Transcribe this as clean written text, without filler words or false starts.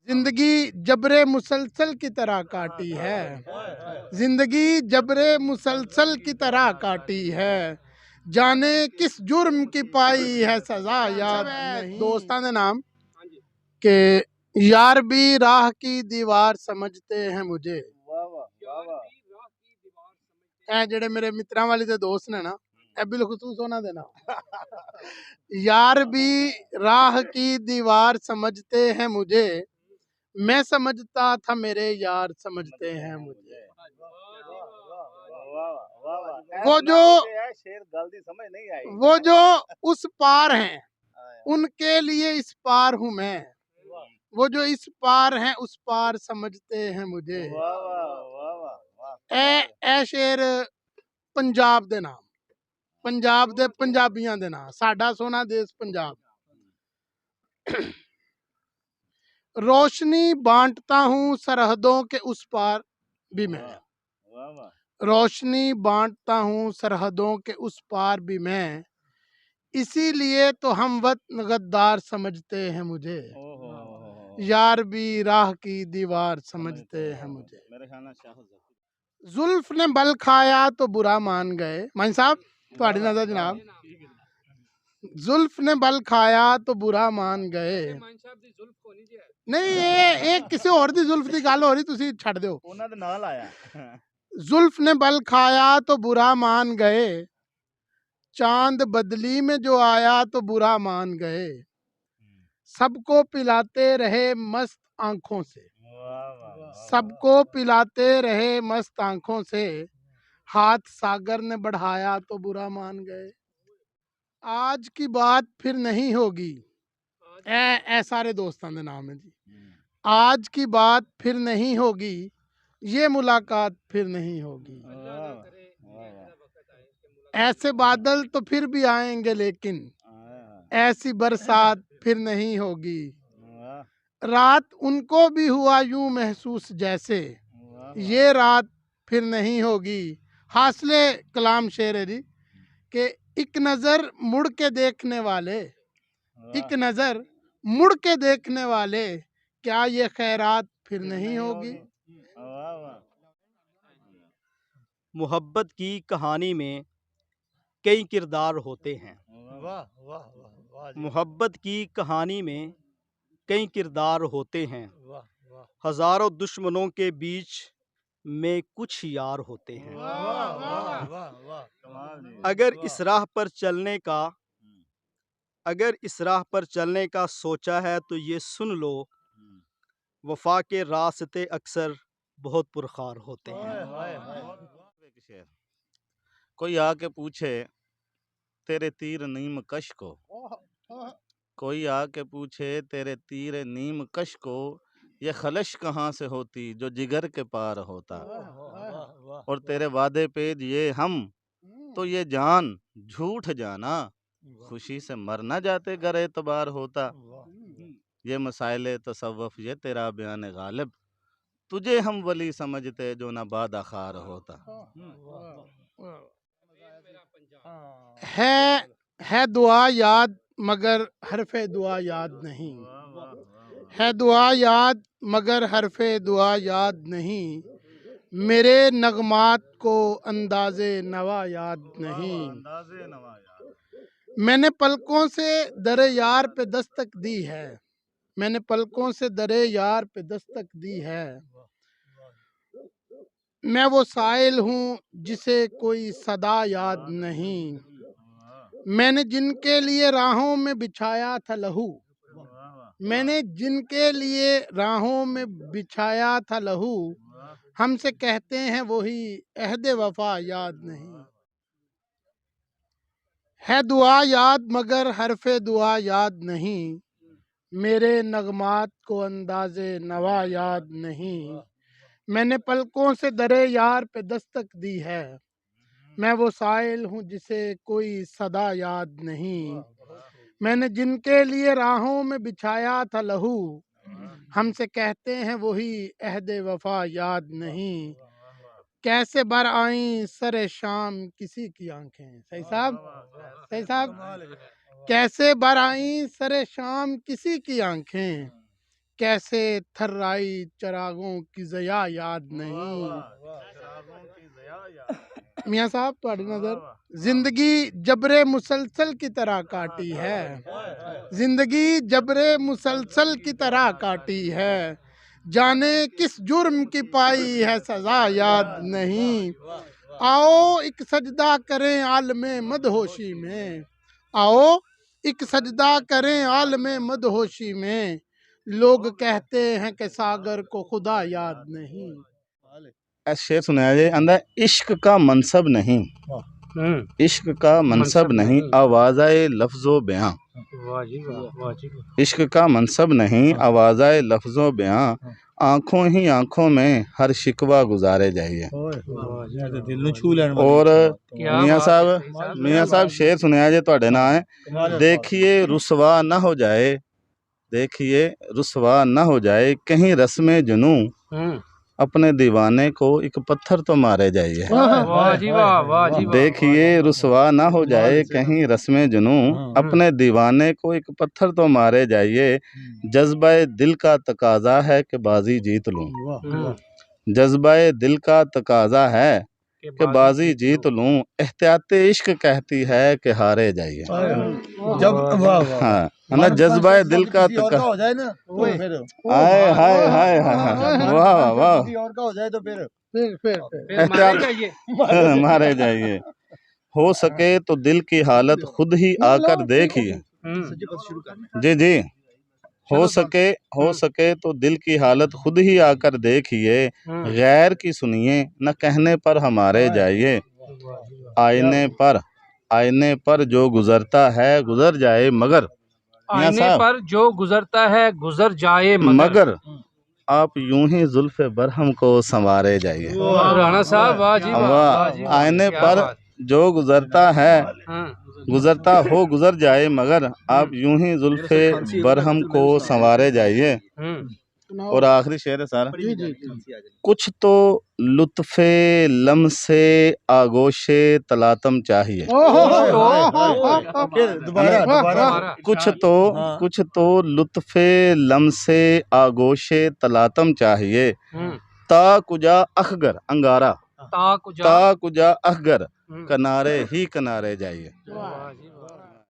जिंदगी जबरे मुसलसल की तरह काटी है, जिंदगी जबरे मुसलसल की तरह काटी है, जाने किस जुर्म की पाई है सजा याद नहीं। दोस्तां दे नाम के यार भी राह की दीवार समझते हैं मुझे। ए जेड़े मेरे मित्रां वाले दे दोस्त ने ना, ए बिलखुसूस होना देना। यार भी राह की दीवार समझते हैं मुझे, मैं समझता था मेरे यार समझते हैं मुझे। वो जो शेर गलती समझ नहीं आई। वो जो उस पार हैं उनके लिए इस पार हूँ मैं, वो जो इस पार हैं उस पार समझते हैं मुझे। ए शेर पंजाब दे नाम, पंजाब दे पंजाबियां दे नाम, साडा सोना देश पंजाब। रोशनी बांटता हूँ सरहदों के उस पार भी मैं, रोशनी बांटता हूँ सरहदों के उस पार भी मैं, इसीलिए तो हम वतन गद्दार समझते हैं मुझे। यार भी राह की दीवार समझते हैं मुझे। जुल्फ ने बल खाया तो बुरा मान गए। मान साहब तुम्हारी नजर जनाब, जुल्फ ने बल खाया तो बुरा मान गए। नहीं ये किसी और दी जुल्फ दी गल हो रही, तुसी छड़ दियो। ਉਹਨਾਂ ਦੇ ਨਾਲ ਆਇਆ। जुल्फ ने बल खाया तो बुरा मान गए, चांद बदली में जो आया तो बुरा मान गए, सबको पिलाते रहे मस्त आंखों से, सबको पिलाते रहे मस्त आंखों से, हाथ सागर ने बढ़ाया तो बुरा मान गए। आज की बात फिर नहीं होगी, ए सारे दोस्तों के नाम है जी। आज की बात फिर नहीं होगी, ये मुलाकात फिर नहीं होगी। ऐसे बादल तो फिर भी आएंगे लेकिन ऐसी बरसात फिर नहीं होगी। रात उनको भी हुआ यूं महसूस जैसे ये रात फिर नहीं होगी। हासले कलाम शेर है जी कि एक नजर मुड़ के देखने वाले, एक नजर मुड़ के देखने वाले, क्या ये खैरात फिर नहीं होगी। मोहब्बत की कहानी में कई किरदार होते हैं। मोहब्बत की कहानी में कई किरदार होते हैं। हजारों दुश्मनों के बीच में कुछ यार होते हैं। अगर इस राह पर चलने का अगर इस राह पर चलने का सोचा है तो ये सुन लो, वफा के रास्ते अक्सर बहुत पुरखार होते हैं। कोई आके पूछे तेरे तीर नीम कश को, कोई आके पूछे तेरे तीर नीम कश को, ये खलश कहाँ से होती जो जिगर के पार होता। और तेरे वादे पे ये हम तो ये जान झूठ जाना, खुशी से मर ना जाते गर एतबार होता। ये मसाइले तसव्वुफ ये तेरा बयान गालिब, तुझे हम वली समझते जो ना बादा खार होता। है दुआ याद मगर हरफे दुआ याद नहीं, है दुआ याद मगर हरफे दुआ याद नहीं, मेरे नगमात को अंदाज़े नवा याद नहीं। मैंने पलकों से दरे यार पे दस्तक दी है, मैंने पलकों से दरे यार पे दस्तक दी है, मैं वो साइल हूँ जिसे कोई सदा याद नहीं। मैंने जिनके लिए राहों में बिछाया था लहू, मैंने जिनके लिए राहों में बिछाया था लहू, हमसे कहते हैं वही अहद वफा याद नहीं। है दुआ याद मगर हरफे दुआ याद नहीं, मेरे नगमात को अंदाज़े नवा याद नहीं। मैंने पलकों से दरे यार पे दस्तक दी है, मैं वो साइल हूँ जिसे कोई सदा याद नहीं। मैंने जिनके लिए राहों में बिछाया था लहू, हमसे कहते हैं वही अहद वफा याद नहीं। कैसे बर आई सरे शाम किसी की आंखें, सही साहब, सही साहब, कैसे बर आई सरे शाम किसी की आंखें, कैसे थर्राई चरागों की ज़या याद नहीं। मियाँ साहब ਤੁਹਾਡੀ नज़र जिंदगी जबरे मुसलसल की तरह काटी है, जिंदगी जबरे मुसलसल की तरह काटी है, जाने किस जुर्म की पाई है सजा याद नहीं। आओ एक सजदा करें आलमे मदहोशी में, आओ एक सजदा करें आलमे मदहोशी में, लोग कहते हैं कि सागर को खुदा याद नहीं। ऐसा शेर सुनाया जाए, अंदर इश्क का मनसब नहीं, इश्क का मनसब नहीं, आवाज़ाए लफ्ज़ो बयां, इश्क का मनसब नहीं, आवाज़ाए लफ्ज़ो बयां, आंखों ही आंखों में हर शिकवा गुजारे जाइए। और मियाँ साहब शेर सुनाया जे ਤੁਹਾਡੇ ਨਾਲ है, देखिए रुसवा न हो जाए, देखिए रुसवा न हो जाए कहीं रस्म जुनू, अपने दीवाने को एक पत्थर तो मारे जाइए। देखिए रुसवा ना हो जाए कहीं रस्म जुनू, अपने दीवाने को एक पत्थर तो मारे जाइए, जज्बा दिल का तकाजा है कि बाजी जीत लूं, जज्बा दिल का तकाजा है कि बाजी जीत लूं, एहतियात इश्क कहती है कि हारे जाइए। हाँ है ना, जज्बा दिल का तकाजा हो जाए ना, हाय हाय हाय हाय, वाह वाह, एहतियात मारे जाइए। हो सके तो दिल की हालत खुद ही आकर देखिए, जी जी, हो सके तो दिल की हालत खुद ही आकर देखिए, गैर की सुनिए न कहने पर हमारे जाइए, आईने पर जो गुजरता है गुजर जाए मगर, आईने पर जो गुजरता है गुजर जाए मगर आप यूं ही जुल्फ़े बरहम को संवारे जाइए। राणा साहब वाह जी वाह। आईने पर जो गुजरता है गुजरता हो गुजर जाए मगर आप यूं ही जुल्फ़े बरहम को संवारे जाइए। और आखिरी शेर है सारा, कुछ तो लुत्फ़े लम्से आगोशे तलातम चाहिए, कुछ तो लुत्फ़े लम्से आगोशे तलातम चाहिए, ता कुजा अखगर अंगारा, ता कुजा अखगर किनारे ही किनारे जाइए।